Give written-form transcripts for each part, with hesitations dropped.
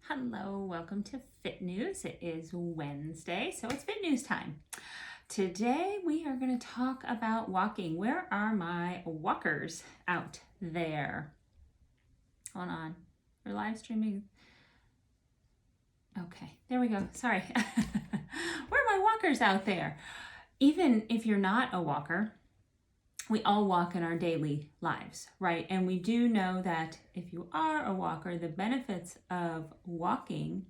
Hello, welcome to FitNews. It is Wednesday, so it's FitNews time. Today we are going to talk about walking. Where are my walkers out there? Hold on, we're live streaming. Okay, there we go. Sorry. Where are my walkers out there? Even if you're not a walker, we all walk in our daily lives, right? And we do know that if you are a walker, the benefits of walking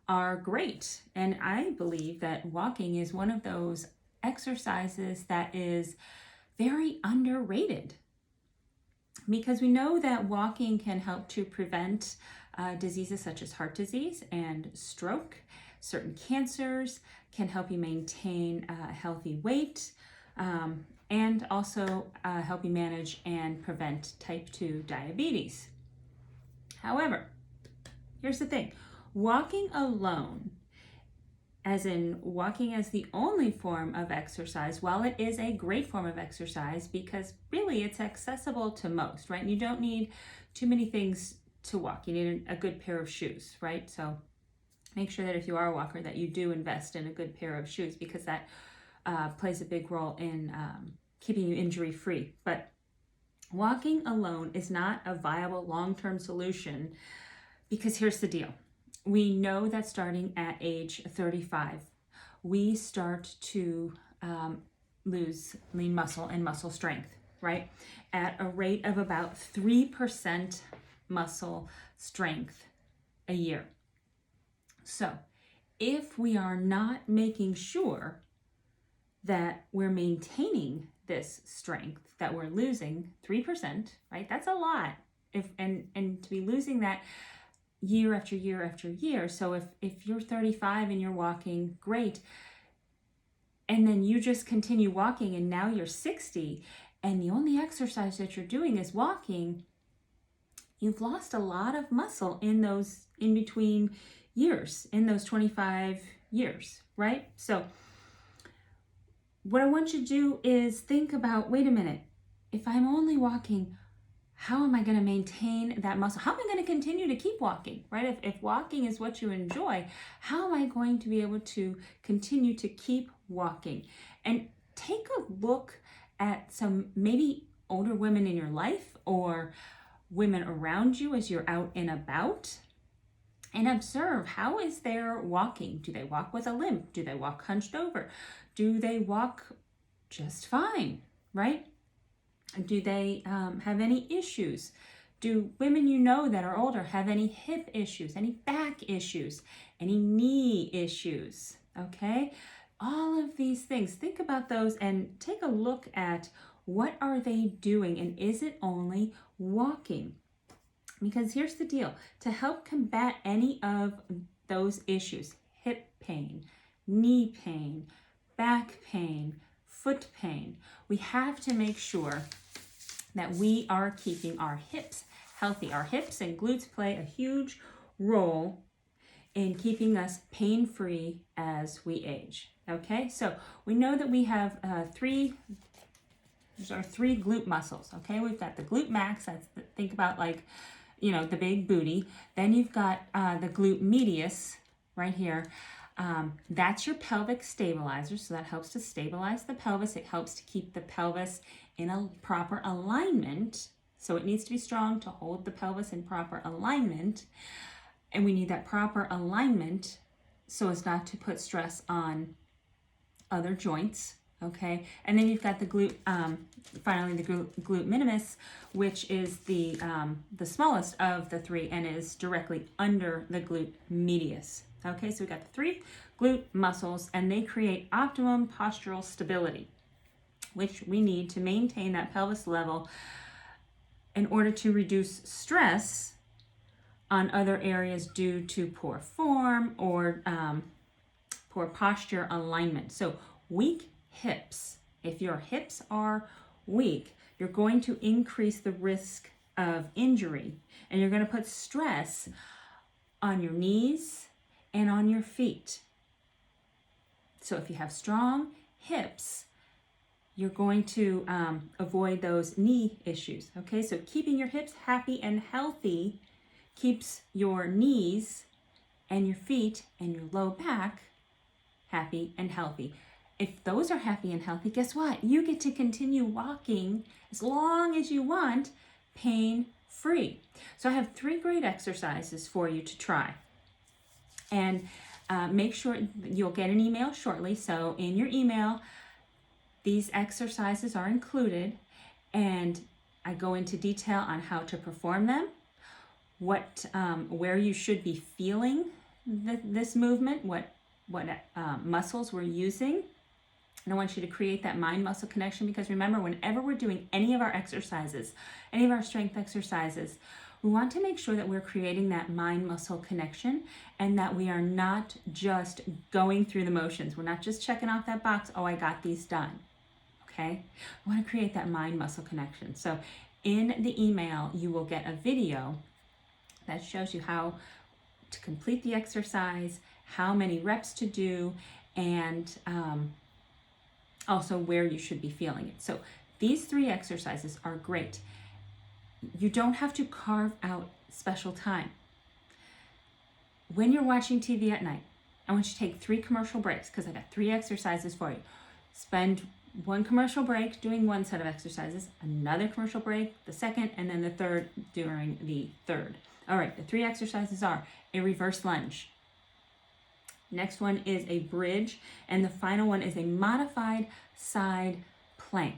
are great. And I believe that walking is one of those exercises that is very underrated, because we know that walking can help to prevent diseases such as heart disease and stroke. Certain cancers can help you maintain a healthy weight, and also help you manage and prevent type 2 diabetes. However, here's the thing. Walking alone, as in walking as the only form of exercise, while it is a great form of exercise because really it's accessible to most, right? You don't need too many things to walk. You need a good pair of shoes, right? So make sure that if you are a walker that you do invest in a good pair of shoes, because that plays a big role in keeping you injury free. But walking alone is not a viable long-term solution, because here's the deal. We know that starting at age 35, we start to lose lean muscle and muscle strength, right? At a rate of about 3% muscle strength a year. So if we are not making sure that we're maintaining this strength that we're losing, 3%, right? That's a lot. And to be losing that year after year after year. So if you're 35 and you're walking, great. And then you just continue walking and now you're 60 and the only exercise that you're doing is walking, you've lost a lot of muscle in those in between years, in those 25 years, right? So what I want you to do is think about, wait a minute, if I'm only walking, how am I going to maintain that muscle? How am I going to continue to keep walking, right? If walking is what you enjoy, how am I going to be able to continue to keep walking? And take a look at some maybe older women in your life or women around you as you're out and about, and observe, how is their walking? Do they walk with a limp? Do they walk hunched over? Do they walk just fine, right? Do they have any issues? Do women you know that are older have any hip issues, any back issues, any knee issues, okay? All of these things, think about those and take a look at what are they doing, and is it only walking? Because here's the deal, to help combat any of those issues, hip pain, knee pain, back pain, foot pain, we have to make sure that we are keeping our hips healthy. Our hips and glutes play a huge role in keeping us pain-free as we age, okay? So we know that we have there's our three glute muscles, okay? We've got the glute max, think about like, you know, the big booty. Then you've got the glute medius right here. That's your pelvic stabilizer, so that helps to stabilize the pelvis. It helps to keep the pelvis in a proper alignment. So it needs to be strong to hold the pelvis in proper alignment. And we need that proper alignment so as not to put stress on other joints, okay? And then you've got the glute, finally the glute minimus, which is the smallest of the three and is directly under the glute medius. Okay, so we've got the three glute muscles, and they create optimum postural stability, which we need to maintain that pelvis level in order to reduce stress on other areas due to poor form or poor posture alignment. So weak hips, if your hips are weak, you're going to increase the risk of injury, and you're going to put stress on your knees and on your feet. So if you have strong hips, you're going to avoid those knee issues, okay? So keeping your hips happy and healthy keeps your knees and your feet and your low back happy and healthy. If those are happy and healthy, guess what? You get to continue walking as long as you want, pain-free. So I have 3 great exercises for you to try. And make sure you'll get an email shortly. So in your email, these exercises are included, and I go into detail on how to perform them, where you should be feeling this movement, what muscles we're using. And I want you to create that mind-muscle connection, because remember, whenever we're doing any of our exercises, any of our strength exercises, we want to make sure that we're creating that mind-muscle connection and that we are not just going through the motions. We're not just checking off that box, oh, I got these done, okay? I want to create that mind-muscle connection. So in the email, you will get a video that shows you how to complete the exercise, how many reps to do, and also where you should be feeling it. So these 3 exercises are great. You don't have to carve out special time. When you're watching TV at night, I want you to take 3 commercial breaks, because I got 3 exercises for you. Spend 1 commercial break doing 1 set of exercises, another commercial break, the second, and then the third during the third. All right, the 3 exercises are a reverse lunge. Next one is a bridge, and the final one is a modified side plank.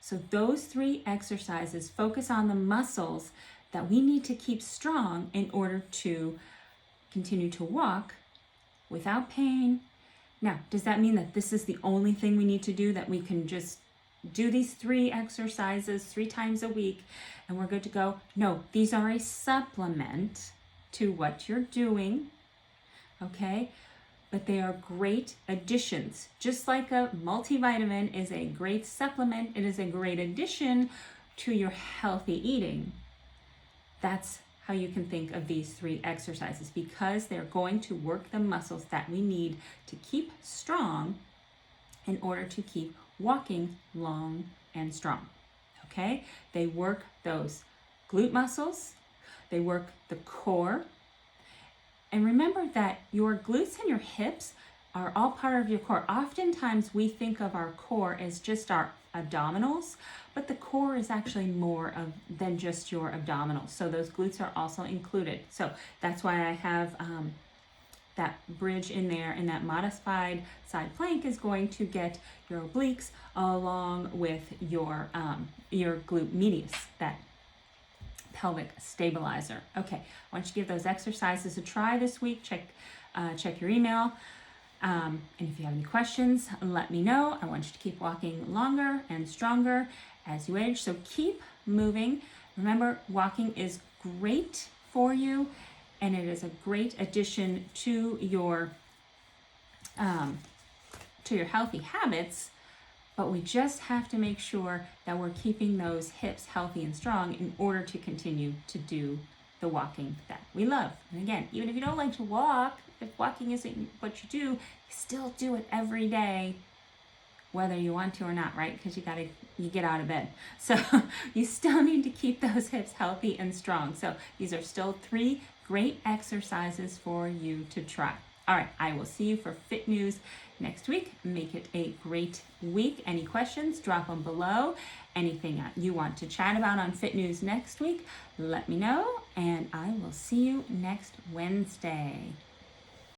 So those 3 exercises focus on the muscles that we need to keep strong in order to continue to walk without pain. Now, does that mean that this is the only thing we need to do, that we can just do these 3 exercises 3 times a week and we're good to go? No, these are a supplement to what you're doing, okay? But they are great additions. Just like a multivitamin is a great supplement, it is a great addition to your healthy eating. That's how you can think of these 3 exercises, because they're going to work the muscles that we need to keep strong in order to keep walking long and strong, okay? They work those glute muscles, they work the core. And remember that your glutes and your hips are all part of your core. Oftentimes we think of our core as just our abdominals, but the core is actually more than just your abdominals. So those glutes are also included. So that's why I have that bridge in there, and that modified side plank is going to get your obliques along with your glute medius, that pelvic stabilizer. Okay, I want you to give those exercises a try this week. Check your email. And if you have any questions, let me know. I want you to keep walking longer and stronger as you age. So keep moving. Remember, walking is great for you, and it is a great addition to your healthy habits. But we just have to make sure that we're keeping those hips healthy and strong in order to continue to do the walking that we love. And again, even if you don't like to walk, if walking isn't what you do, you still do it every day, whether you want to or not, right? Because you get out of bed. So you still need to keep those hips healthy and strong. So these are still 3 great exercises for you to try. All right, I will see you for FitNews next week. Make it a great week. Any questions, drop them below. Anything you want to chat about on FitNews next week, let me know, and I will see you next Wednesday.